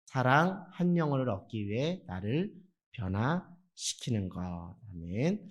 사랑 한 영혼을 얻기 위해 나를 변화시키는 것. 아멘.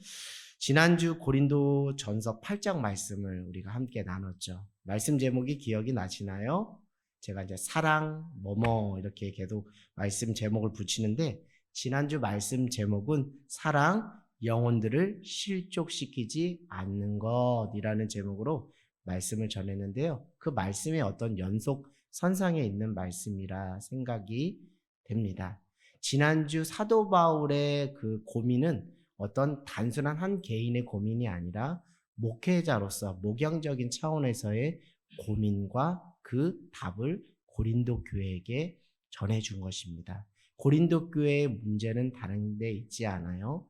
지난주 고린도 전서 8장 말씀을 우리가 함께 나눴죠. 말씀 제목이 기억이 나시나요? 제가 이제 사랑 뭐뭐 이렇게 계속 말씀 제목을 붙이는데, 지난주 말씀 제목은 사랑 영혼들을 실족시키지 않는 것이라는 제목으로 말씀을 전했는데요. 그 말씀의 어떤 연속 선상에 있는 말씀이라 생각이 됩니다. 지난주 사도 바울의 그 고민은 어떤 단순한 한 개인의 고민이 아니라 목회자로서 목양적인 차원에서의 고민과 그 답을 고린도 교회에게 전해준 것입니다. 고린도 교회의 문제는 다른 데 있지 않아요.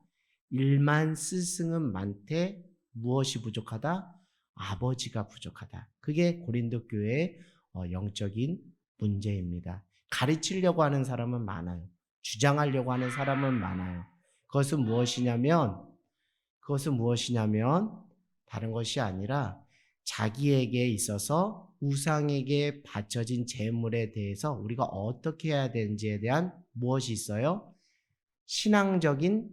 일만 스승은 많되 무엇이 부족하다? 아버지가 부족하다. 그게 고린도 교회의 영적인 문제입니다. 가르치려고 하는 사람은 많아요. 주장하려고 하는 사람은 많아요. 그것은 무엇이냐면 다른 것이 아니라 자기에게 있어서 우상에게 바쳐진 재물에 대해서 우리가 어떻게 해야 되는지에 대한 무엇이 있어요? 신학적인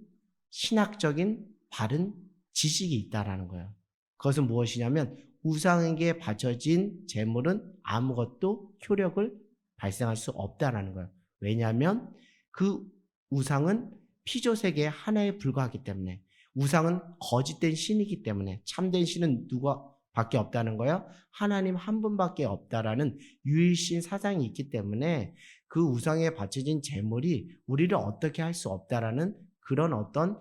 바른 지식이 있다라는 거예요. 그것은 무엇이냐면 우상에게 바쳐진 재물은 아무것도 효력을 발생할 수 없다라는 거예요. 왜냐하면 그 우상은 피조세계 하나에 불과하기 때문에, 우상은 거짓된 신이기 때문에, 참된 신은 누구밖에 없다는 거예요? 하나님 한 분밖에 없다라는 유일신 사상이 있기 때문에 그 우상에 바쳐진 재물이 우리를 어떻게 할 수 없다라는 그런 어떤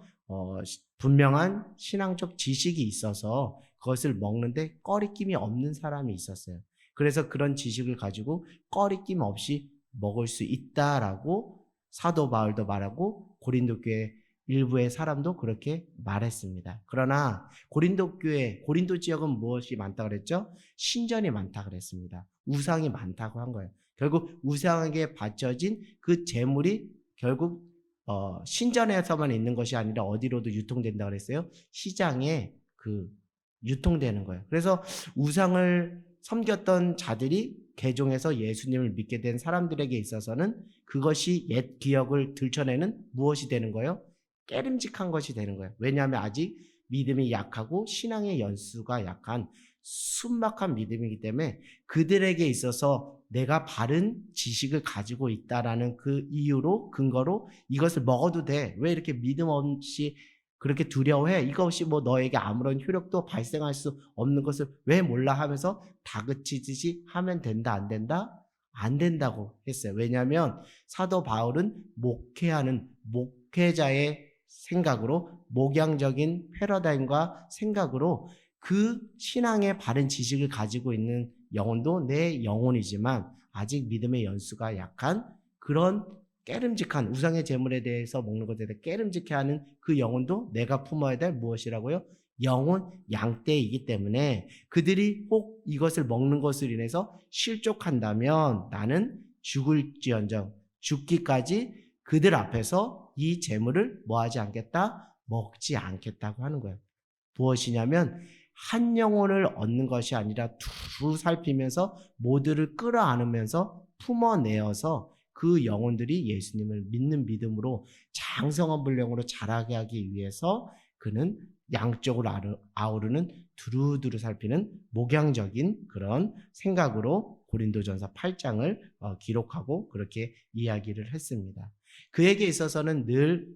분명한 신앙적 지식이 있어서 그것을 먹는데 꺼리낌이 없는 사람이 있었어요. 그래서 그런 지식을 가지고 꺼리낌 없이 먹을 수 있다라고 사도 바울도 말하고 고린도 교회 일부의 사람도 그렇게 말했습니다. 그러나 고린도 교회, 고린도 지역은 무엇이 많다고 그랬죠? 신전이 많다고 그랬습니다. 우상이 많다고 한 거예요. 결국 우상에게 바쳐진 그 재물이 결국 신전에서만 있는 것이 아니라 어디로도 유통된다고 그랬어요? 시장에 유통되는 거예요. 그래서 우상을 섬겼던 자들이 개종해서 예수님을 믿게 된 사람들에게 있어서는 그것이 옛 기억을 들춰내는 무엇이 되는 거예요? 깨름직한 것이 되는 거예요. 왜냐하면 아직 믿음이 약하고 신앙의 연수가 약한 순박한 믿음이기 때문에 그들에게 있어서 내가 바른 지식을 가지고 있다라는 그 이유로, 근거로 이것을 먹어도 돼. 왜 이렇게 믿음 없이 그렇게 두려워해? 이것이 뭐 너에게 아무런 효력도 발생할 수 없는 것을 왜 몰라 하면서 다그치듯이 하면 된다, 안 된다? 안 된다고 했어요. 왜냐하면 사도 바울은 목회하는 목회자의 생각으로, 목양적인 패러다임과 생각으로 그 신앙의 바른 지식을 가지고 있는 영혼도 내 영혼이지만 아직 믿음의 연수가 약한 그런 깨름직한 우상의 재물에 대해서 먹는 것에 대해 깨름직해하는 그 영혼도 내가 품어야 될 무엇이라고요? 영혼 양떼이기 때문에 그들이 혹 이것을 먹는 것을 인해서 실족한다면 나는 죽을지언정 죽기까지 그들 앞에서 이 재물을 뭐하지 않겠다? 먹지 않겠다고 하는 거예요. 무엇이냐면 한 영혼을 얻는 것이 아니라 두루 살피면서 모두를 끌어안으면서 품어내어서 그 영혼들이 예수님을 믿는 믿음으로 장성한 분량으로 자라게 하기 위해서 그는 양쪽으로 아우르는 두루두루 살피는 목양적인 그런 생각으로 고린도전서 8장을 기록하고 그렇게 이야기를 했습니다. 그에게 있어서는 늘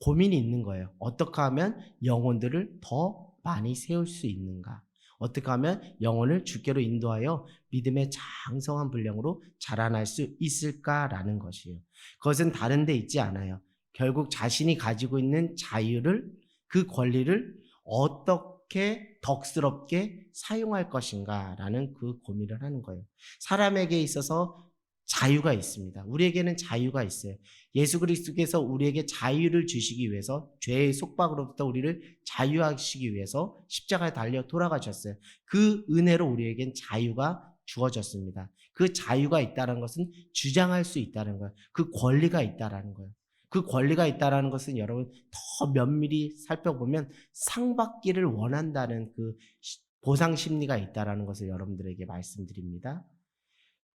고민이 있는 거예요. 어떻게 하면 영혼들을 더 많이 세울 수 있는가? 어떻게 하면 영혼을 주께로 인도하여 믿음의 장성한 분량으로 자라날 수 있을까라는 것이에요. 그것은 다른 데 있지 않아요. 결국 자신이 가지고 있는 자유를, 그 권리를 어떻게 덕스럽게 사용할 것인가라는 그 고민을 하는 거예요. 사람에게 있어서 자유가 있습니다. 우리에게는 자유가 있어요. 예수 그리스도께서 우리에게 자유를 주시기 위해서, 죄의 속박으로부터 우리를 자유하시기 위해서 십자가에 달려 돌아가셨어요. 그 은혜로 우리에겐 자유가 주어졌습니다. 그 자유가 있다는 것은 주장할 수 있다는 거예요. 그 권리가 있다는 거예요. 그 권리가 있다는 것은 여러분 더 면밀히 살펴보면 상받기를 원한다는 그 보상 심리가 있다는 것을 여러분들에게 말씀드립니다.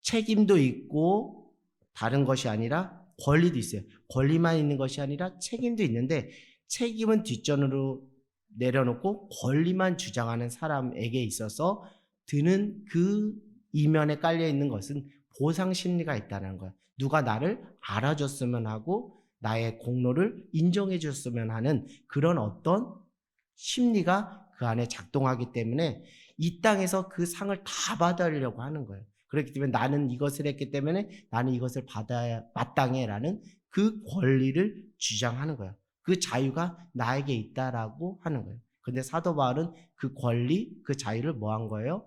책임도 있고 다른 것이 아니라 권리도 있어요. 권리만 있는 것이 아니라 책임도 있는데 책임은 뒷전으로 내려놓고 권리만 주장하는 사람에게 있어서 드는 그 이면에 깔려 있는 것은 보상 심리가 있다는 거예요. 누가 나를 알아줬으면 하고 나의 공로를 인정해 줬으면 하는 그런 어떤 심리가 그 안에 작동하기 때문에 이 땅에서 그 상을 다 받으려고 하는 거예요. 그렇기 때문에 나는 이것을 했기 때문에 나는 이것을 받아야 마땅해라는 그 권리를 주장하는 거예요. 그 자유가 나에게 있다라고 하는 거예요. 근데 사도 바울은 그 권리, 그 자유를 뭐 한 거예요?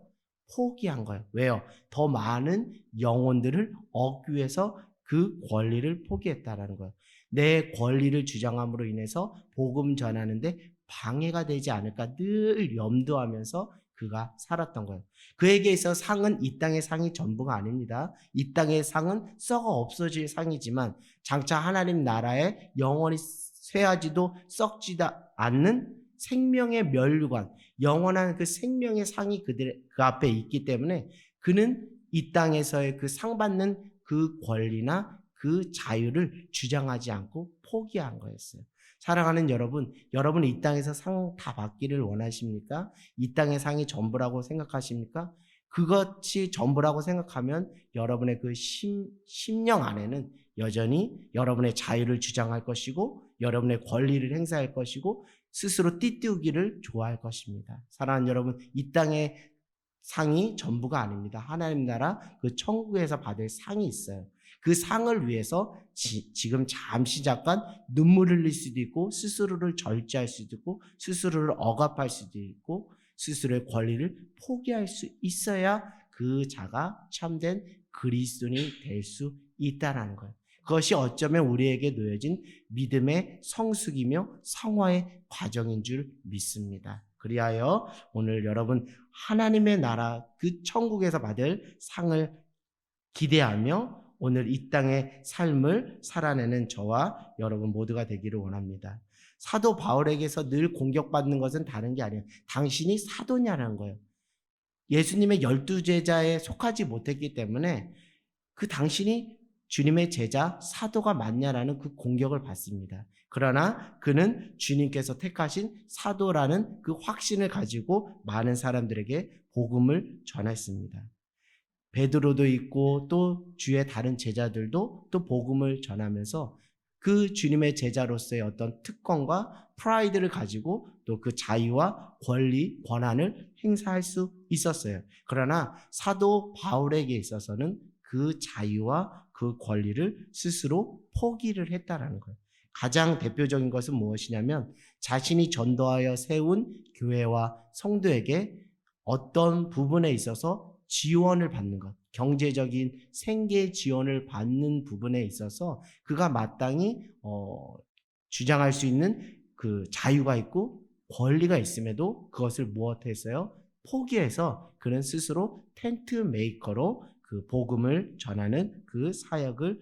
포기한 거예요. 왜요? 더 많은 영혼들을 얻기 위해서 그 권리를 포기했다라는 거예요. 내 권리를 주장함으로 인해서 복음 전하는데 방해가 되지 않을까 늘 염두하면서 그가 살았던 거예요. 그에게 있어 상은 이 땅의 상이 전부가 아닙니다. 이 땅의 상은 썩어 없어질 상이지만 장차 하나님 나라에 영원히 쇠하지도 썩지도 않는 생명의 면류관, 영원한 그 생명의 상이 그 앞에 있기 때문에 그는 이 땅에서의 그 상 받는 그 권리나 그 자유를 주장하지 않고 포기한 거였어요. 사랑하는 여러분, 여러분은 이 땅에서 상 다 받기를 원하십니까? 이 땅의 상이 전부라고 생각하십니까? 그것이 전부라고 생각하면 여러분의 그 심령 안에는 여전히 여러분의 자유를 주장할 것이고 여러분의 권리를 행사할 것이고 스스로 띠띠우기를 좋아할 것입니다. 사랑하는 여러분, 이 땅의 상이 전부가 아닙니다. 하나님 나라 그 천국에서 받을 상이 있어요. 그 상을 위해서 지금 잠시 잠깐 눈물 흘릴 수도 있고 스스로를 절제할 수도 있고 스스로를 억압할 수도 있고 스스로의 권리를 포기할 수 있어야 그 자가 참된 그리스도인이 될 수 있다는 거예요. 그것이 어쩌면 우리에게 놓여진 믿음의 성숙이며 성화의 과정인 줄 믿습니다. 그리하여 오늘 여러분 하나님의 나라 그 천국에서 받을 상을 기대하며 오늘 이 땅의 삶을 살아내는 저와 여러분 모두가 되기를 원합니다. 사도 바울에게서 늘 공격받는 것은 다른 게 아니에요. 당신이 사도냐는 거예요. 예수님의 12제자에 속하지 못했기 때문에 그 당신이 주님의 제자 사도가 맞냐라는 그 공격을 받습니다. 그러나 그는 주님께서 택하신 사도라는 그 확신을 가지고 많은 사람들에게 복음을 전했습니다. 베드로도 있고 또 주의 다른 제자들도 또 복음을 전하면서 그 주님의 제자로서의 어떤 특권과 프라이드를 가지고 또 그 자유와 권리, 권한을 행사할 수 있었어요. 그러나 사도 바울에게 있어서는 그 자유와 그 권리를 스스로 포기를 했다라는 거예요. 가장 대표적인 것은 무엇이냐면 자신이 전도하여 세운 교회와 성도에게 어떤 부분에 있어서 지원을 받는 것, 경제적인 생계 지원을 받는 부분에 있어서 그가 마땅히 주장할 수 있는 그 자유가 있고 권리가 있음에도 그것을 무엇했어요? 포기해서 그는 스스로 텐트 메이커로 그 복음을 전하는 그 사역을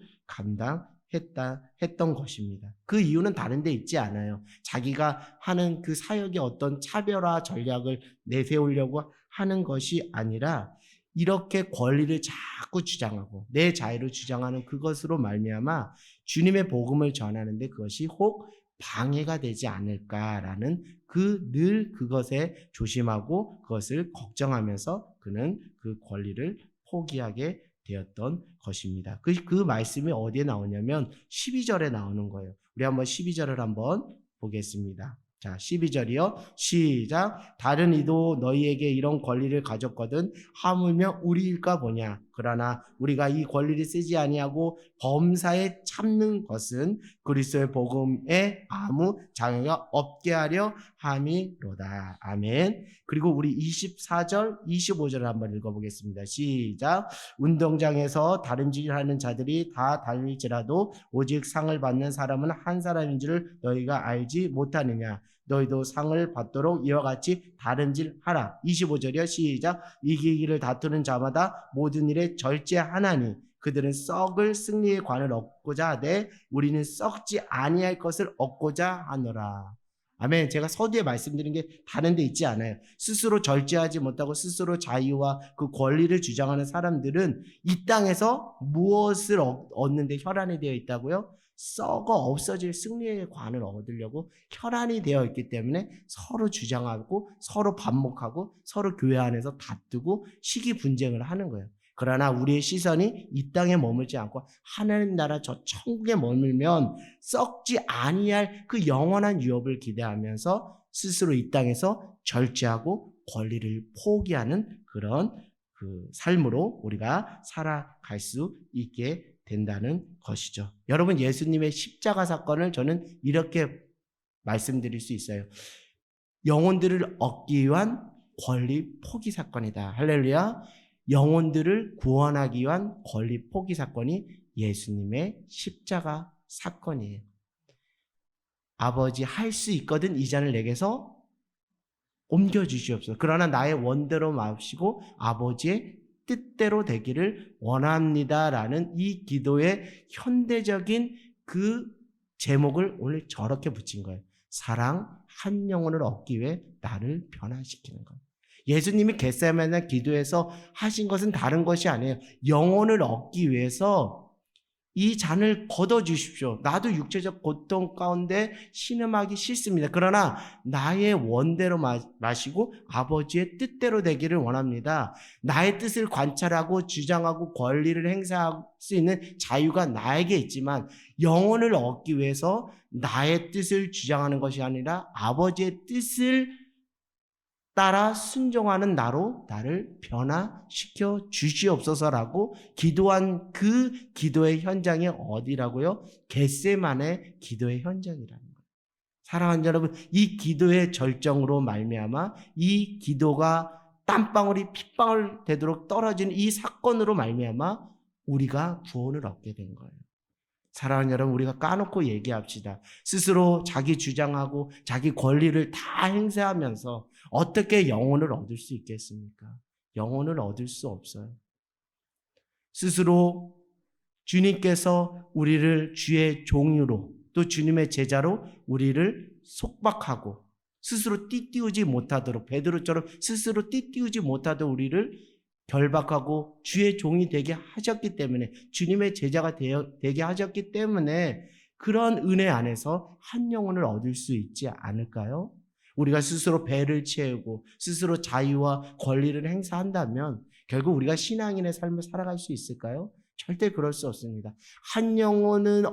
했던 것입니다. 그 이유는 다른 데 있지 않아요. 자기가 하는 그 사역의 어떤 차별화 전략을 내세우려고 하는 것이 아니라 이렇게 권리를 자꾸 주장하고 내 자유를 주장하는 그것으로 말미암아 주님의 복음을 전하는데 그것이 혹 방해가 되지 않을까라는 늘 그것에 조심하고 그것을 걱정하면서 그는 그 권리를 포기하게 되었던 것입니다. 그 말씀이 어디에 나오냐면 12절에 나오는 거예요. 우리 한번 12절을 한번 보겠습니다. 자, 12절이요. 시작. 다른 이도 너희에게 이런 권리를 가졌거든 하물며 우리일까 보냐. 그러나 우리가 이 권리를 쓰지 아니하고 범사에 참는 것은 그리스도의 복음에 아무 장애가 없게 하려 함이로다. 아멘. 그리고 우리 24절, 25절을 한번 읽어보겠습니다. 시작. 운동장에서 다름질하는 자들이 다 달릴지라도 오직 상을 받는 사람은 한 사람인 줄 너희가 알지 못하느냐. 너희도 상을 받도록 이와 같이 다름질하라. 25절이요. 시작. 이기기를 다투는 자마다 모든 일에 절제하나니 그들은 썩을 승리의 관을 얻고자 하되 우리는 썩지 아니할 것을 얻고자 하노라. 아멘. 제가 서두에 말씀드린 게 다른 데 있지 않아요. 스스로 절제하지 못하고 스스로 자유와 그 권리를 주장하는 사람들은 이 땅에서 무엇을 얻는데 혈안이 되어 있다고요? 썩어 없어질 승리의 관을 얻으려고 혈안이 되어 있기 때문에 서로 주장하고 서로 반목하고 서로 교회 안에서 다투고 시기 분쟁을 하는 거예요. 그러나 우리의 시선이 이 땅에 머물지 않고 하나님 나라 저 천국에 머물면 썩지 아니할 그 영원한 유업을 기대하면서 스스로 이 땅에서 절제하고 권리를 포기하는 그런 그 삶으로 우리가 살아갈 수 있게 된다는 것이죠. 여러분, 예수님의 십자가 사건을 저는 이렇게 말씀드릴 수 있어요. 영혼들을 얻기 위한 권리 포기 사건이다. 할렐루야. 영혼들을 구원하기 위한 권리 포기 사건이 예수님의 십자가 사건이에요. 아버지, 할 수 있거든 이 잔을 내게서 옮겨주시옵소서. 그러나 나의 원대로 마시고 아버지의 뜻대로 되기를 원합니다라는 이 기도의 현대적인 그 제목을 오늘 저렇게 붙인 거예요. 사랑 한 영혼을 얻기 위해 나를 변화시키는 것. 예수님이 겟세마네 기도에서 하신 것은 다른 것이 아니에요. 영혼을 얻기 위해서 이 잔을 걷어주십시오. 나도 육체적 고통 가운데 신음하기 싫습니다. 그러나 나의 원대로 마시고 아버지의 뜻대로 되기를 원합니다. 나의 뜻을 관찰하고 주장하고 권리를 행사할 수 있는 자유가 나에게 있지만 영혼을 얻기 위해서 나의 뜻을 주장하는 것이 아니라 아버지의 뜻을 따라 순종하는 나로 나를 변화시켜 주시옵소서라고 기도한 그 기도의 현장이 어디라고요? 겟세마네 기도의 현장이라는 거예요. 사랑하는 여러분, 이 기도의 절정으로 말미암아 이 기도가 땀방울이 핏방울 되도록 떨어지는 이 사건으로 말미암아 우리가 구원을 얻게 된 거예요. 사랑하는 여러분, 우리가 까놓고 얘기합시다. 스스로 자기 주장하고 자기 권리를 다 행사하면서 어떻게 영혼을 얻을 수 있겠습니까? 영혼을 얻을 수 없어요. 스스로 주님께서 우리를 주의 종으로 또 주님의 제자로 우리를 속박하고 스스로 띠띠우지 못하도록 베드로처럼 스스로 띠띠우지 못하도록 우리를 결박하고 주의 종이 되게 하셨기 때문에 주님의 제자가 되게 하셨기 때문에 그런 은혜 안에서 한 영혼을 얻을 수 있지 않을까요? 우리가 스스로 배를 채우고 스스로 자유와 권리를 행사한다면 결국 우리가 신앙인의 삶을 살아갈 수 있을까요? 절대 그럴 수 없습니다. 한 영혼을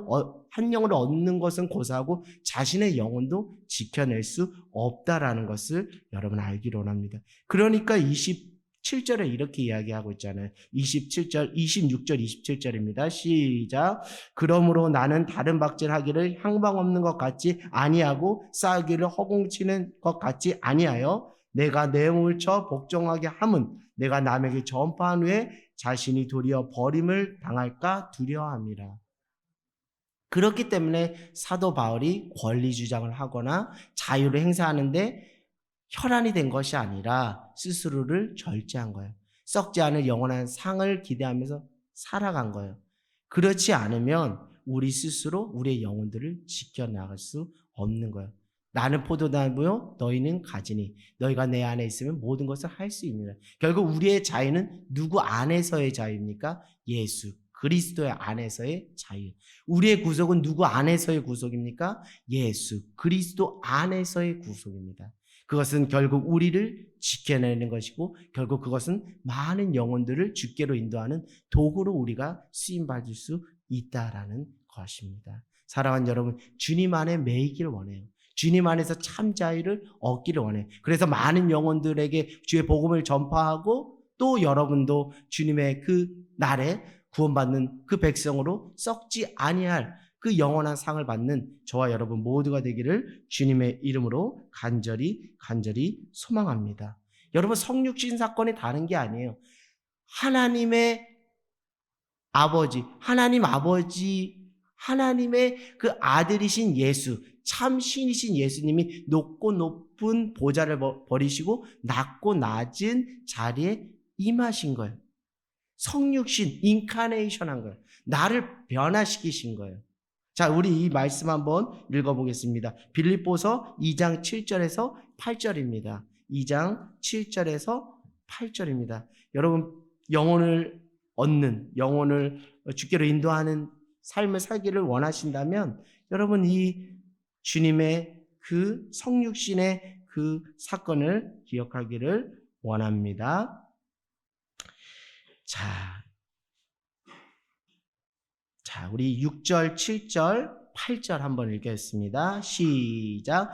얻는 것은 고사하고 자신의 영혼도 지켜낼 수 없다라는 것을 여러분 알기를 원합니다. 그러니까 27절에 이렇게 이야기하고 있잖아요. 26절, 27절입니다. 시작. 그러므로 나는 다른 박질하기를 향방 없는 것 같지 아니하고 싸우기를 허공치는 것 같지 아니하여 내가 내 몸을 쳐 복종하게 함은 내가 남에게 전파한 후에 자신이 도리어 버림을 당할까 두려워함이라. 그렇기 때문에 사도 바울이 권리 주장을 하거나 자유를 행사하는데 혈안이 된 것이 아니라 스스로를 절제한 거예요. 썩지 않을 영원한 상을 기대하면서 살아간 거예요. 그렇지 않으면 우리 스스로 우리의 영혼들을 지켜나갈 수 없는 거예요. 나는 포도나무요 너희는 가지니 너희가 내 안에 있으면 모든 것을 할 수 있느니라. 결국 우리의 자유는 누구 안에서의 자유입니까? 예수 그리스도의 안에서의 자유. 우리의 구속은 누구 안에서의 구속입니까? 예수 그리스도 안에서의 구속입니다. 그것은 결국 우리를 지켜내는 것이고 결국 그것은 많은 영혼들을 주께로 인도하는 도구로 우리가 쓰임받을 수 있다라는 것입니다. 사랑하는 여러분, 주님 안에 매이기를 원해요. 주님 안에서 참 자유를 얻기를 원해요. 그래서 많은 영혼들에게 주의 복음을 전파하고 또 여러분도 주님의 그 날에 구원받는 그 백성으로 썩지 아니할 그 영원한 상을 받는 저와 여러분 모두가 되기를 주님의 이름으로 간절히 소망합니다. 여러분, 성육신 사건이 다른 게 아니에요. 하나님의 아버지, 하나님의 그 아들이신 예수, 참 신이신 예수님이 높은 보좌를 버리시고 낮고 낮은 자리에 임하신 거예요. 성육신, 인카네이션 한 거예요. 나를 변화시키신 거예요. 자, 우리 이 말씀 한번 읽어보겠습니다. 빌립보서 2장 7절에서 8절입니다. 2장 7절에서 8절입니다. 여러분, 영혼을 얻는, 영혼을 주께로 인도하는 삶을 살기를 원하신다면 여러분 이 주님의 그 성육신의 그 사건을 기억하기를 원합니다. 자, 우리 6절, 7절, 8절 한번 읽겠습니다. 시작.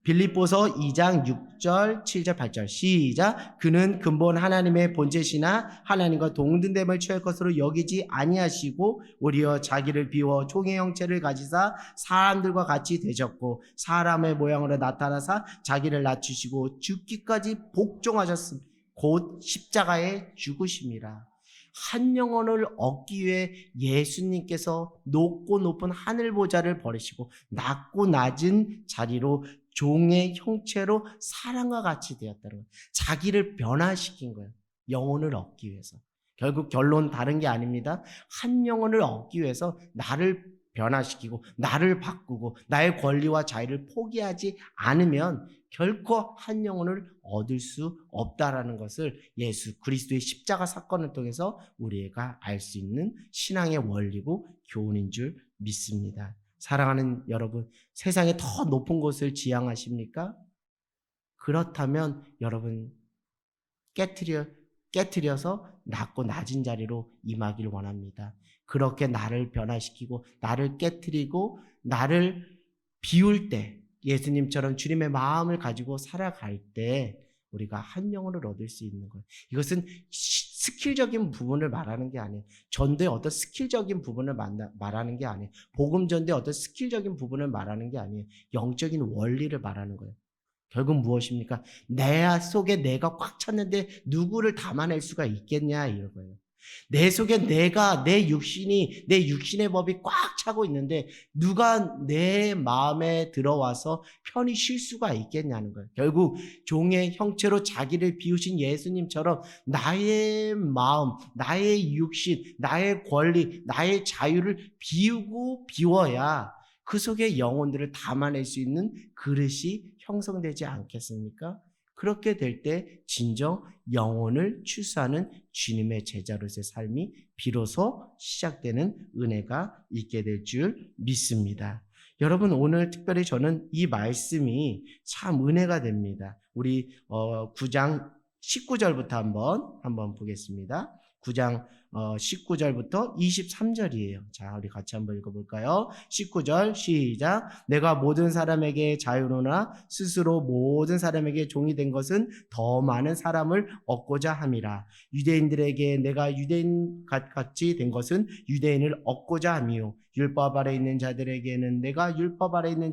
빌립보서 2장 6절, 7절, 8절 시작. 그는 근본 하나님의 본체시나 하나님과 동등됨을 취할 것으로 여기지 아니하시고 오히려 자기를 비워 종의 형체를 가지사 사람들과 같이 되셨고 사람의 모양으로 나타나사 자기를 낮추시고 죽기까지 복종하셨음 곧 십자가에 죽으심이라. 한 영혼을 얻기 위해 예수님께서 높고 높은 하늘 보좌를 버리시고 낮고 낮은 자리로 종의 형체로 사람과 같이 되었다는 거예요. 자기를 변화시킨 거예요. 영혼을 얻기 위해서. 결국 결론 다른 게 아닙니다. 한 영혼을 얻기 위해서 나를 변화시키고 나를 바꾸고 나의 권리와 자유를 포기하지 않으면 결코 한 영혼을 얻을 수 없다라는 것을 예수 그리스도의 십자가 사건을 통해서 우리가 알 수 있는 신앙의 원리고 교훈인 줄 믿습니다. 사랑하는 여러분, 세상에 더 높은 곳을 지향하십니까? 그렇다면 여러분 깨트려서 낮고 낮은 자리로 임하길 원합니다. 그렇게 나를 변화시키고 나를 깨트리고 나를 비울 때 예수님처럼 주님의 마음을 가지고 살아갈 때 우리가 한 영혼을 얻을 수 있는 거예요. 이것은 스킬적인 부분을 말하는 게 아니에요. 전도의 어떤 스킬적인 부분을 말하는 게 아니에요. 복음 전도의 어떤 스킬적인 부분을 말하는 게 아니에요. 영적인 원리를 말하는 거예요. 결국 무엇입니까? 내 속에 내가 꽉 찼는데 누구를 담아낼 수가 있겠냐 이거예요. 내 속에 내 육신의 법이 꽉 차고 있는데 누가 내 마음에 들어와서 편히 쉴 수가 있겠냐는 거예요. 결국 종의 형체로 자기를 비우신 예수님처럼 나의 마음, 나의 육신, 나의 권리, 나의 자유를 비워야 그 속에 영혼들을 담아낼 수 있는 그릇이 형성되지 않겠습니까? 그렇게 될 때 진정 영혼을 추수하는 주님의 제자로서의 삶이 비로소 시작되는 은혜가 있게 될 줄 믿습니다. 여러분, 오늘 특별히 저는 이 말씀이 참 은혜가 됩니다. 우리 9장 19절부터 한번 보겠습니다. 9장 19절부터 23절이에요. 자, 우리 같이 한번 읽어볼까요? 19절 시작. 내가 모든 사람에게 자유로나 스스로 모든 사람에게 종이 된 것은 더 많은 사람을 얻고자 함이라. 유대인들에게 내가 유대인 같이 된 것은 유대인을 얻고자 함이요. 율법 아래 있는 자들에게는 내가 율법 아래 있는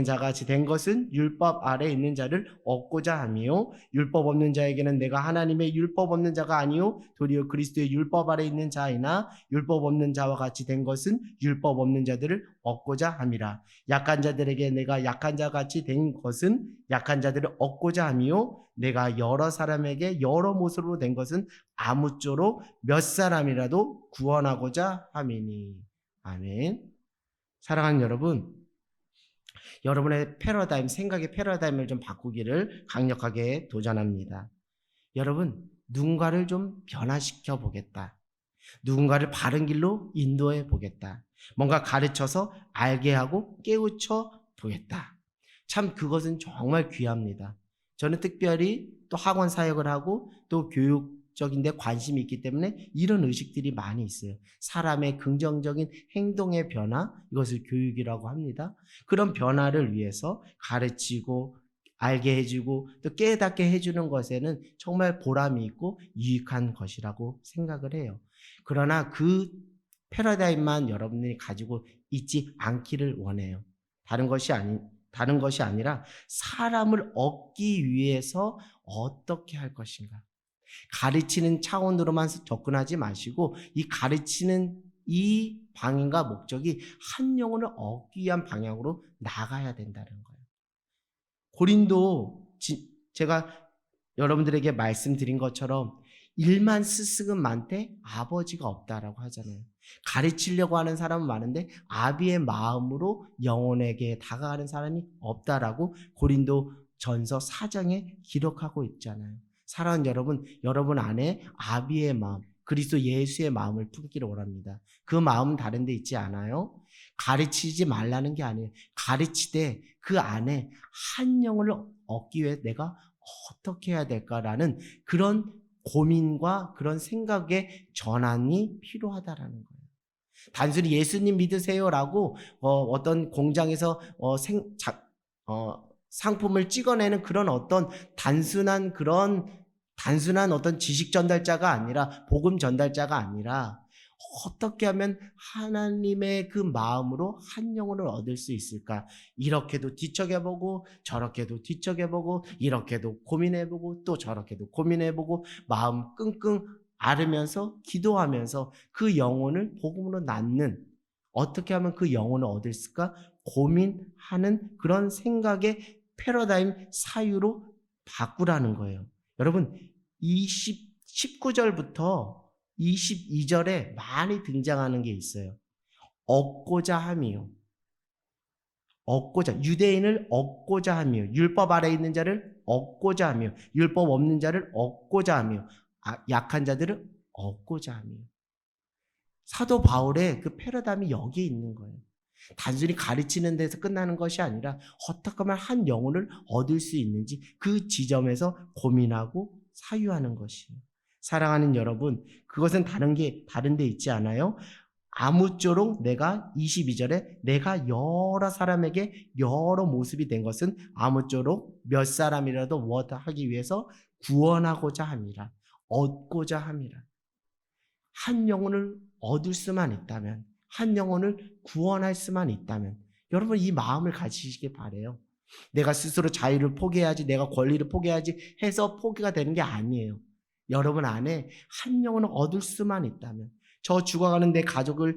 자같이 된 것은 율법 아래 있는 자를 얻고자 함이요. 율법 없는 자에게는 내가 하나님의 율법 없는 자가 아니요 도리어 그리스도의 율법 아래 있는 자이나 율법 없는 자와 같이 된 것은 율법 없는 자들을 얻고자 함이라. 약한 자들에게 내가 약한 자같이 된 것은 약한 자들을 얻고자 함이요 내가 여러 사람에게 여러 모습으로 된 것은 아무쪼록 몇 사람이라도 구원하고자 함이니. 아멘. 사랑하는 여러분, 여러분의 생각의 패러다임을 좀 바꾸기를 강력하게 도전합니다. 여러분, 누군가를 좀 변화시켜 보겠다. 누군가를 바른 길로 인도해 보겠다. 뭔가 가르쳐서 알게 하고 깨우쳐 보겠다. 참 그것은 정말 귀합니다. 저는 특별히 또 학원 사역을 하고 또 교육적인 데 관심이 있기 때문에 이런 의식들이 많이 있어요. 사람의 긍정적인 행동의 변화, 이것을 교육이라고 합니다. 그런 변화를 위해서 가르치고 알게 해주고 또 깨닫게 해주는 것에는 정말 보람이 있고 유익한 것이라고 생각을 해요. 그러나 그 패러다임만 여러분들이 가지고 있지 않기를 원해요. 다른 것이 아니라 사람을 얻기 위해서 어떻게 할 것인가. 가르치는 차원으로만 접근하지 마시고 이 가르치는 이 방향과 목적이 한 영혼을 얻기 위한 방향으로 나가야 된다는 거예요. 고린도 제가 여러분들에게 말씀드린 것처럼 일만 스승은 많대 아버지가 없다라고 하잖아요. 가르치려고 하는 사람은 많은데 아비의 마음으로 영혼에게 다가가는 사람이 없다라고 고린도 전서 4장에 기록하고 있잖아요. 사랑하는 여러분, 여러분 안에 아비의 마음, 그리스도 예수의 마음을 품기를 원합니다. 그 마음은 다른 데 있지 않아요? 가르치지 말라는 게 아니에요. 가르치되 그 안에 한 영혼을 얻기 위해 내가 어떻게 해야 될까라는 그런 고민과 그런 생각의 전환이 필요하다라는 거예요. 단순히 예수님 믿으세요라고 어떤 공장에서 상품을 찍어내는 그런 어떤 단순한 어떤 지식 전달자가 아니라 복음 전달자가 아니라 어떻게 하면 하나님의 그 마음으로 한 영혼을 얻을 수 있을까? 이렇게도 뒤척여보고 저렇게도 뒤척여보고 이렇게도 고민해보고 또 저렇게도 고민해보고 마음 끙끙 앓으면서 기도하면서 그 영혼을 복음으로 낳는, 어떻게 하면 그 영혼을 얻을 수 있을까? 고민하는 그런 생각의 패러다임 사유로 바꾸라는 거예요. 여러분 19절부터 22절에 많이 등장하는 게 있어요. 얻고자 함이요. 유대인을 얻고자 함이요. 율법 아래 있는 자를 얻고자 함이요. 율법 없는 자를 얻고자 함이요. 약한 자들을 얻고자 함이요. 사도 바울의 그 패러다임이 여기에 있는 거예요. 단순히 가르치는 데서 끝나는 것이 아니라 어떻게 하면 한 영혼을 얻을 수 있는지 그 지점에서 고민하고 사유하는 것이에요. 사랑하는 여러분, 그것은 다른 데 있지 않아요? 아무쪼록 내가 22절에 내가 여러 사람에게 여러 모습이 된 것은 아무쪼록 몇 사람이라도 무엇 하기 위해서 구원하고자 함이라, 얻고자 함이라. 한 영혼을 얻을 수만 있다면, 한 영혼을 구원할 수만 있다면 여러분 이 마음을 가지시길 바래요. 내가 스스로 자유를 포기해야지, 내가 권리를 포기해야지 해서 포기가 되는 게 아니에요. 여러분 안에 한 영혼을 얻을 수만 있다면, 저 죽어가는 내 가족을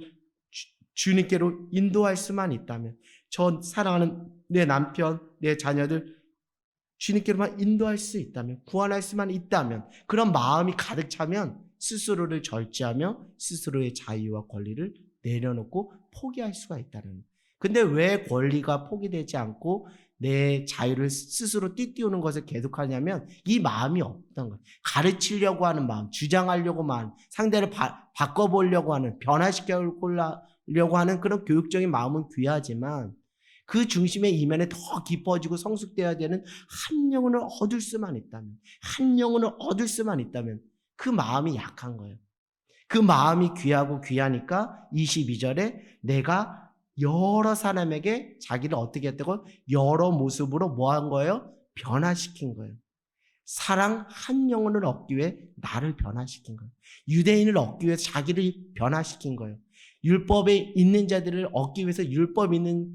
주님께로 인도할 수만 있다면, 저 사랑하는 내 남편, 내 자녀들 주님께로만 인도할 수 있다면, 구원할 수만 있다면, 그런 마음이 가득 차면 스스로를 절제하며 스스로의 자유와 권리를 내려놓고 포기할 수가 있다는. 근데 왜 권리가 포기되지 않고 내 자유를 스스로 띠띠우는 것을 계속하냐면 이 마음이 없던 거예요. 가르치려고 하는 마음, 주장하려고 하는, 상대를 바꿔보려고 하는, 변화시키려고 하는 그런 교육적인 마음은 귀하지만 그 중심의 이면에 더 깊어지고 성숙되어야 되는 한 영혼을 얻을 수만 있다면, 한 영혼을 얻을 수만 있다면 그 마음이 약한 거예요. 그 마음이 귀하고 귀하니까 22절에 내가 여러 사람에게 자기를 어떻게 했다고? 여러 모습으로 뭐 한 거예요? 변화시킨 거예요. 사랑 한 영혼을 얻기 위해 나를 변화시킨 거예요. 유대인을 얻기 위해서 자기를 변화시킨 거예요. 율법에 있는 자들을 얻기 위해서 율법 있는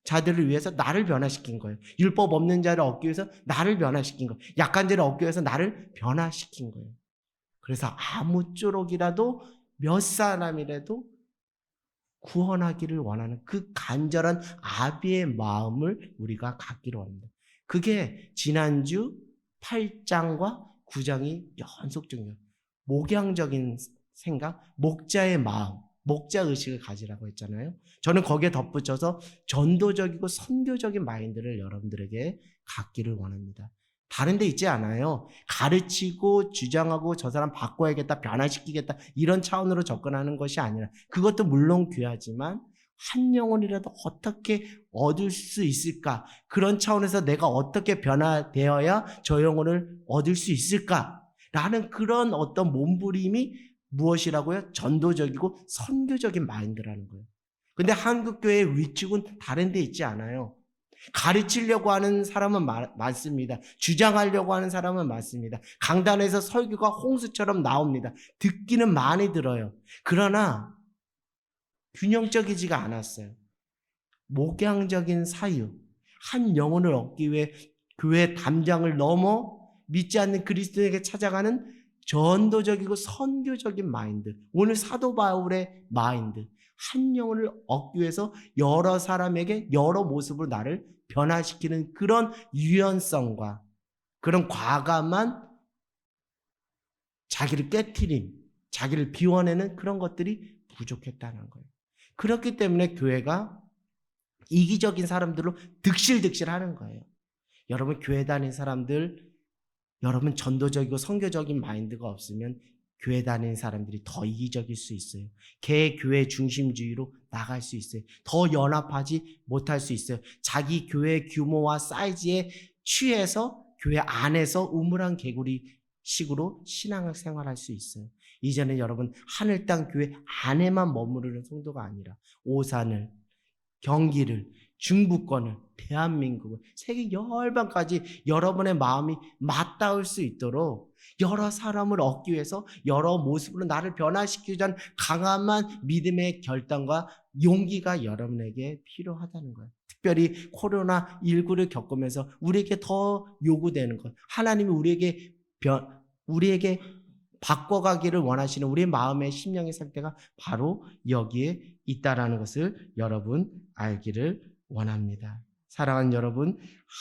자들을 위해서 나를 변화시킨 거예요. 율법 없는 자를 얻기 위해서 나를 변화시킨 거예요. 약한 자를 얻기 위해서 나를 변화시킨 거예요. 그래서 아무쪼록이라도 몇 사람이라도 구원하기를 원하는 그 간절한 아비의 마음을 우리가 갖기를 원합니다. 그게 지난주 8장과 9장이 연속적이에요. 목양적인 생각, 목자의 마음, 목자 의식을 가지라고 했잖아요. 저는 거기에 덧붙여서 전도적이고 선교적인 마인드를 여러분들에게 갖기를 원합니다. 다른 데 있지 않아요. 가르치고 주장하고 저 사람 바꿔야겠다, 변화시키겠다 이런 차원으로 접근하는 것이 아니라, 그것도 물론 귀하지만 한 영혼이라도 어떻게 얻을 수 있을까, 그런 차원에서 내가 어떻게 변화되어야 저 영혼을 얻을 수 있을까라는 그런 어떤 몸부림이 무엇이라고요? 전도적이고 선교적인 마인드라는 거예요. 근데 한국교회의 위축은 다른 데 있지 않아요. 가르치려고 하는 사람은 많습니다. 주장하려고 하는 사람은 많습니다. 강단에서 설교가 홍수처럼 나옵니다. 듣기는 많이 들어요. 그러나 균형적이지가 않았어요. 목양적인 사유, 한 영혼을 얻기 위해 교회 담장을 넘어 믿지 않는 그리스도에게 찾아가는 전도적이고 선교적인 마인드, 오늘 사도 바울의 마인드, 한 영혼을 얻기 위해서 여러 사람에게 여러 모습으로 나를 변화시키는 그런 유연성과 그런 과감한 자기를 깨트림, 자기를 비워내는 그런 것들이 부족했다는 거예요. 그렇기 때문에 교회가 이기적인 사람들로 득실득실하는 거예요. 여러분 교회 다니는 사람들, 여러분 전도적이고 선교적인 마인드가 없으면 교회 다니는 사람들이 더 이기적일 수 있어요. 교회 중심주의로 나갈 수 있어요. 더 연합하지 못할 수 있어요. 자기 교회 규모와 사이즈에 취해서 교회 안에서 우물안 개구리 식으로 신앙을 생활할 수 있어요. 이제는 여러분 하늘 땅 교회 안에만 머무르는 성도가 아니라 오산을, 경기를, 중부권을, 대한민국을, 세계 열방까지 여러분의 마음이 맞닿을 수 있도록 여러 사람을 얻기 위해서 여러 모습으로 나를 변화시키기 위한 강한 믿음의 결단과 용기가 여러분에게 필요하다는 거예요. 특별히 코로나19를 겪으면서 우리에게 더 요구되는 것, 하나님이 우리에게 바꿔가기를 원하시는 우리의 마음의 심령의 상태가 바로 여기에 있다라는 것을 여러분 알기를 원합니다. 사랑하는 여러분,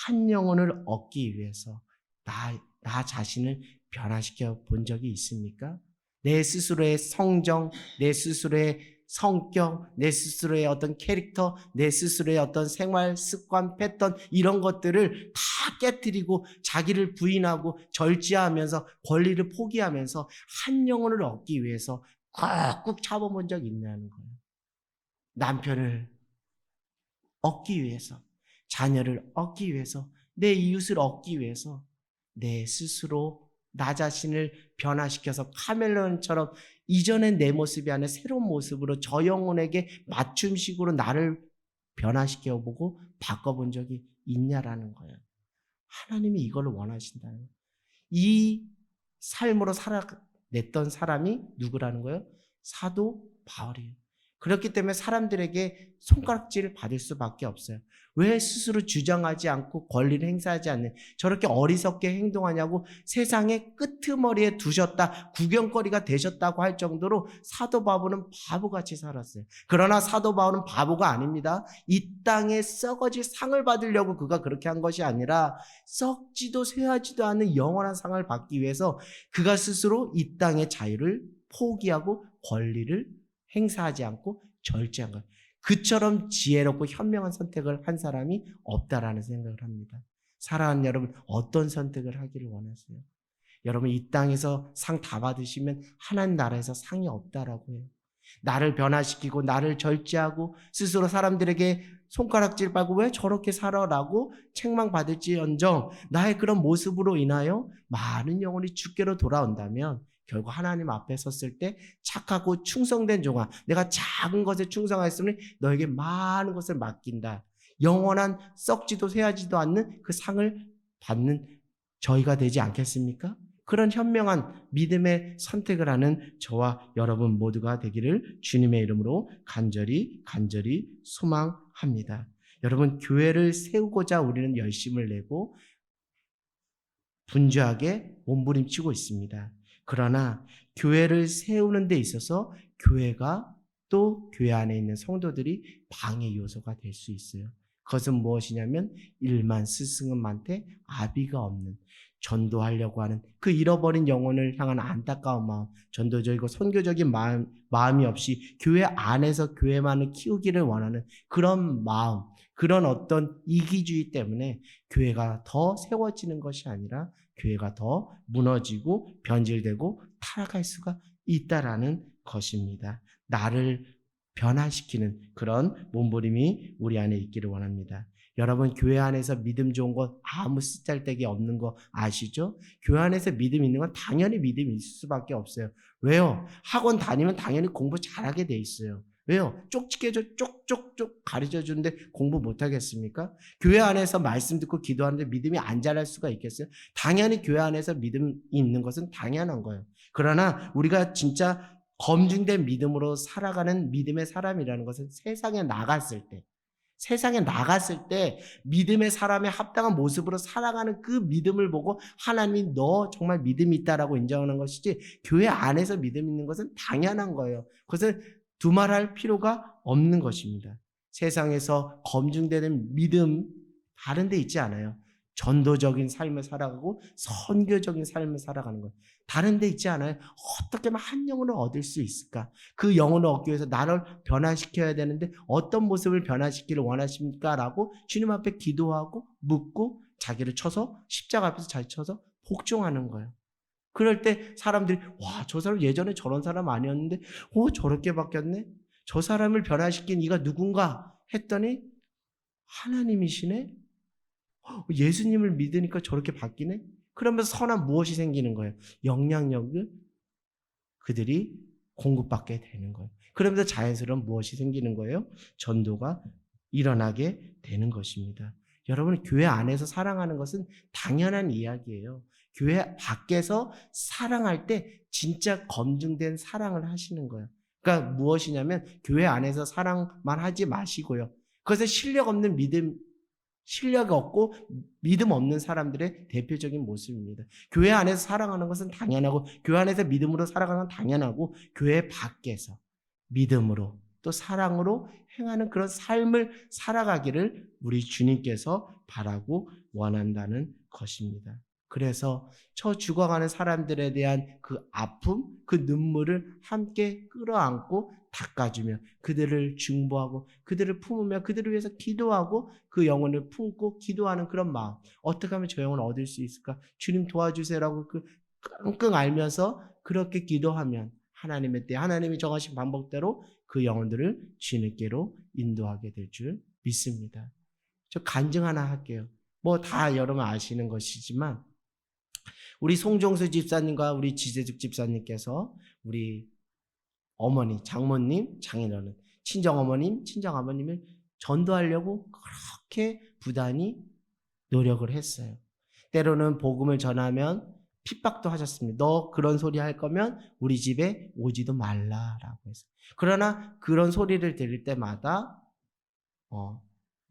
한 영혼을 얻기 위해서 나 자신을 변화시켜 본 적이 있습니까? 내 스스로의 성정, 내 스스로의 성격, 내 스스로의 어떤 캐릭터, 내 스스로의 어떤 생활, 습관, 패턴 이런 것들을 다 깨트리고 자기를 부인하고 절제하면서 권리를 포기하면서 한 영혼을 얻기 위해서 꾹꾹 참아본 적이 있냐는 거예요. 남편을 얻기 위해서, 자녀를 얻기 위해서, 내 이웃을 얻기 위해서 내 스스로 나 자신을 변화시켜서 카멜레온처럼 이전의 내 모습이 아니라 새로운 모습으로 저 영혼에게 맞춤식으로 나를 변화시켜 보고 바꿔본 적이 있냐라는 거예요. 하나님이 이걸 원하신다는 거예요. 이 삶으로 살아냈던 사람이 누구라는 거예요? 사도 바울이에요. 그렇기 때문에 사람들에게 손가락질을 받을 수밖에 없어요. 왜 스스로 주장하지 않고 권리를 행사하지 않는 저렇게 어리석게 행동하냐고 세상의 끄트머리에 두셨다, 구경거리가 되셨다고 할 정도로 사도 바울은 바보같이 살았어요. 그러나 사도 바울은 바보가 아닙니다. 이 땅에 썩어질 상을 받으려고 그가 그렇게 한 것이 아니라 썩지도 쇠하지도 않는 영원한 상을 받기 위해서 그가 스스로 이 땅의 자유를 포기하고 권리를 행사하지 않고 절제한 것. 그처럼 지혜롭고 현명한 선택을 한 사람이 없다라는 생각을 합니다. 사랑하는 여러분, 어떤 선택을 하기를 원하세요? 여러분 이 땅에서 상 다 받으시면 하나님 나라에서 상이 없다라고 해요. 나를 변화시키고 나를 절제하고 스스로 사람들에게 손가락질 빨고 왜 저렇게 살아라고 책망받을지언정 나의 그런 모습으로 인하여 많은 영혼이 주께로 돌아온다면 결국 하나님 앞에 섰을 때 착하고 충성된 종아, 내가 작은 것에 충성하였으니 너에게 많은 것을 맡긴다. 영원한 썩지도 쇠하지도 않는 그 상을 받는 저희가 되지 않겠습니까? 그런 현명한 믿음의 선택을 하는 저와 여러분 모두가 되기를 주님의 이름으로 간절히 소망합니다. 여러분 교회를 세우고자 우리는 열심을 내고 분주하게 몸부림치고 있습니다. 그러나 교회를 세우는 데 있어서 교회가 또 교회 안에 있는 성도들이 방해 요소가 될 수 있어요. 그것은 무엇이냐면 일만 스승은 많되 아비가 없는, 전도하려고 하는 그 잃어버린 영혼을 향한 안타까운 마음, 전도적이고 선교적인 마음이 없이 교회 안에서 교회만을 키우기를 원하는 그런 마음, 그런 어떤 이기주의 때문에 교회가 더 세워지는 것이 아니라 교회가 더 무너지고 변질되고 타락할 수가 있다라는 것입니다. 나를 변화시키는 그런 몸부림이 우리 안에 있기를 원합니다. 여러분 교회 안에서 믿음 좋은 거 아무 쓰잘데기 없는 거 아시죠? 교회 안에서 믿음 있는 건 당연히 믿음이 있을 수밖에 없어요. 왜요? 학원 다니면 당연히 공부 잘하게 돼 있어요. 왜요? 쪽쪽 가르쳐 주는데 공부 못 하겠습니까? 교회 안에서 말씀 듣고 기도하는데 믿음이 안 자랄 수가 있겠어요? 당연히 교회 안에서 믿음이 있는 것은 당연한 거예요. 그러나 우리가 진짜 검증된 믿음으로 살아가는 믿음의 사람이라는 것은 세상에 나갔을 때 믿음의 사람의 합당한 모습으로 살아가는 그 믿음을 보고 하나님이 너 정말 믿음이 있다라고 인정하는 것이지 교회 안에서 믿음 있는 것은 당연한 거예요. 그것은 두말할 필요가 없는 것입니다. 세상에서 검증되는 믿음 다른 데 있지 않아요. 전도적인 삶을 살아가고 선교적인 삶을 살아가는 거예요. 다른 데 있지 않아요? 어떻게 하면 한 영혼을 얻을 수 있을까? 그 영혼을 얻기 위해서 나를 변화시켜야 되는데 어떤 모습을 변화시키기를 원하십니까? 라고 주님 앞에 기도하고 묻고 자기를 쳐서 십자가 앞에서 잘 쳐서 복종하는 거예요. 그럴 때 사람들이 와, 저 사람 예전에 저런 사람 아니었는데 저렇게 바뀌었네? 저 사람을 변화시킨 이가 누군가 했더니 하나님이시네? 예수님을 믿으니까 저렇게 바뀌네? 그러면서 선한 무엇이 생기는 거예요? 영향력을 그들이 공급받게 되는 거예요. 그러면서 자연스러운 무엇이 생기는 거예요? 전도가 일어나게 되는 것입니다. 여러분, 교회 안에서 사랑하는 것은 당연한 이야기예요. 교회 밖에서 사랑할 때 진짜 검증된 사랑을 하시는 거예요. 그러니까 무엇이냐면 교회 안에서 사랑만 하지 마시고요. 그것은 실력 없고 믿음 없는 사람들의 대표적인 모습입니다. 교회 안에서 사랑하는 것은 당연하고 교회 안에서 믿음으로 살아가는 건 당연하고 교회 밖에서 믿음으로 또 사랑으로 행하는 그런 삶을 살아가기를 우리 주님께서 바라고 원한다는 것입니다. 그래서 저 죽어가는 사람들에 대한 그 아픔, 그 눈물을 함께 끌어안고 닦아주며 그들을 중보하고 그들을 품으며 그들을 위해서 기도하고 그 영혼을 품고 기도하는 그런 마음. 어떻게 하면 저 영혼을 얻을 수 있을까? 주님 도와주세요라고 끙끙 앓면서 그렇게 기도하면 하나님의 때 하나님이 정하신 방법대로 그 영혼들을 주님께로 인도하게 될 줄 믿습니다. 저 간증 하나 할게요. 뭐 다 여러분 아시는 것이지만 우리 송정수 집사님과 우리 지재숙 집사님께서 우리 어머니, 장모님, 장인어른, 친정어머님, 친정아버님을 전도하려고 그렇게 부단히 노력을 했어요. 때로는 복음을 전하면 핍박도 하셨습니다. 너 그런 소리 할 거면 우리 집에 오지도 말라라고 해서. 그러나 그런 소리를 들을 때마다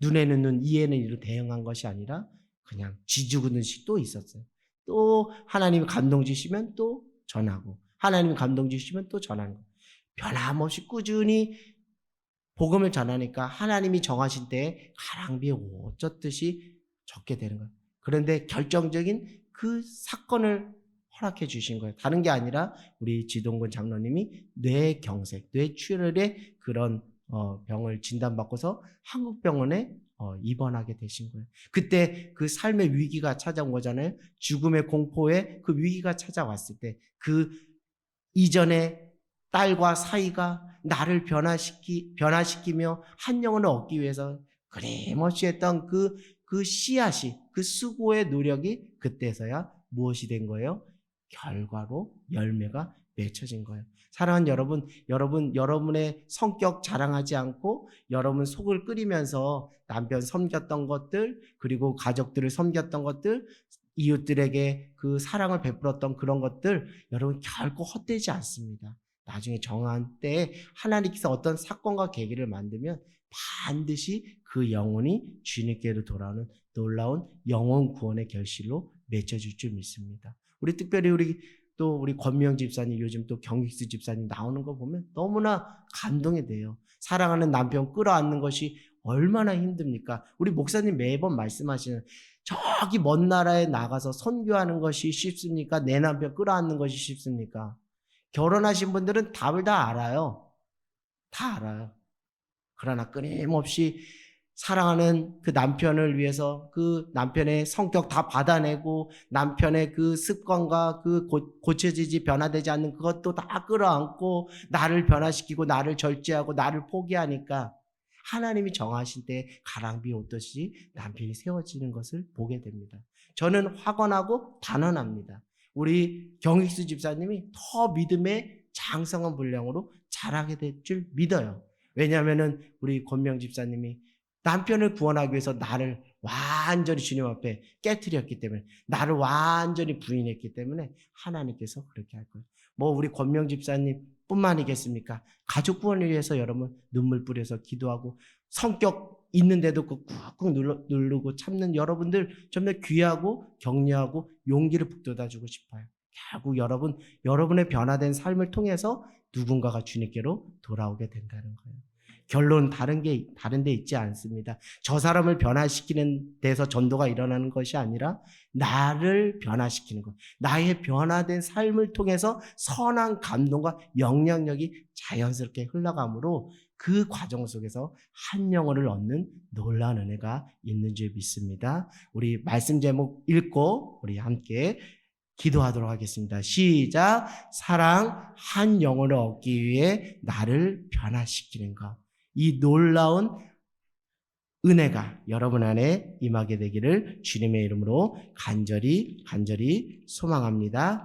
눈에는 눈, 이에는 이로 대응한 것이 아니라 그냥 쥐죽은 듯이 또 있었어요. 또 하나님이 감동 주시면 또 전하고 하나님이 감동 주시면 또 전하는 거예요. 변함없이 꾸준히 복음을 전하니까 하나님이 정하신 때에 가랑비에 옷 젖듯이 적게 되는 거예요. 그런데 결정적인 그 사건을 허락해 주신 거예요. 다른 게 아니라 우리 지동근 장로님이 뇌경색, 뇌출혈의 그런 병을 진단받고서 한국병원에 입원하게 되신 거예요. 그때 그 삶의 위기가 찾아온 거잖아요. 죽음의 공포에 그 위기가 찾아왔을 때 그 이전에 딸과 사이가 나를 변화시키며 한 영혼을 얻기 위해서 끊임없이 했던 그 씨앗이, 그 수고의 노력이 그때서야 무엇이 된 거예요? 결과로 열매가 맺혀진 거예요. 사랑하는 여러분의 성격 자랑하지 않고 여러분 속을 끓이면서 남편 섬겼던 것들, 그리고 가족들을 섬겼던 것들, 이웃들에게 그 사랑을 베풀었던 그런 것들, 여러분 결코 헛되지 않습니다. 나중에 정한 때에 하나님께서 어떤 사건과 계기를 만들면 반드시 그 영혼이 주님께로 돌아오는 놀라운 영혼 구원의 결실로 맺혀질 줄 믿습니다. 우리 특별히 우리 권미영 집사님, 요즘 또 경익수 집사님 나오는 거 보면 너무나 감동이 돼요. 사랑하는 남편 끌어안는 것이 얼마나 힘듭니까? 우리 목사님 매번 말씀하시는 저기 먼 나라에 나가서 선교하는 것이 쉽습니까? 내 남편 끌어안는 것이 쉽습니까? 결혼하신 분들은 답을 다 알아요. 다 알아요. 그러나 끊임없이 사랑하는 그 남편을 위해서 그 남편의 성격 다 받아내고 남편의 그 습관과 그 고쳐지지 변화되지 않는 그것도 다 끌어안고 나를 변화시키고 나를 절제하고 나를 포기하니까 하나님이 정하신 때 가랑비 옷듯이 남편이 세워지는 것을 보게 됩니다. 저는 확언하고 단언합니다. 우리 경익수 집사님이 더 믿음의 장성한 분량으로 자라게 될 줄 믿어요. 왜냐하면 우리 권명 집사님이 남편을 구원하기 위해서 나를 완전히 주님 앞에 깨트렸기 때문에, 나를 완전히 부인했기 때문에 하나님께서 그렇게 할 거예요. 뭐 우리 권명 집사님 뿐만이겠습니까? 가족 구원을 위해서 여러분 눈물 뿌려서 기도하고 성격 있는데도 꾹꾹 누르고 참는 여러분들 정말 귀하고 격려하고 용기를 북돋아주고 싶어요. 결국 여러분의 변화된 삶을 통해서 누군가가 주님께로 돌아오게 된다는 거예요. 결론 다른 데 있지 않습니다. 저 사람을 변화시키는 데서 전도가 일어나는 것이 아니라 나를 변화시키는 것. 나의 변화된 삶을 통해서 선한 감동과 영향력이 자연스럽게 흘러가므로 그 과정 속에서 한 영혼을 얻는 놀라운 은혜가 있는 줄 믿습니다. 우리 말씀 제목 읽고 우리 함께 기도하도록 하겠습니다. 시작. 사랑 한 영혼을 얻기 위해 나를 변화시키는 것. 이 놀라운 은혜가 여러분 안에 임하게 되기를 주님의 이름으로 간절히 소망합니다.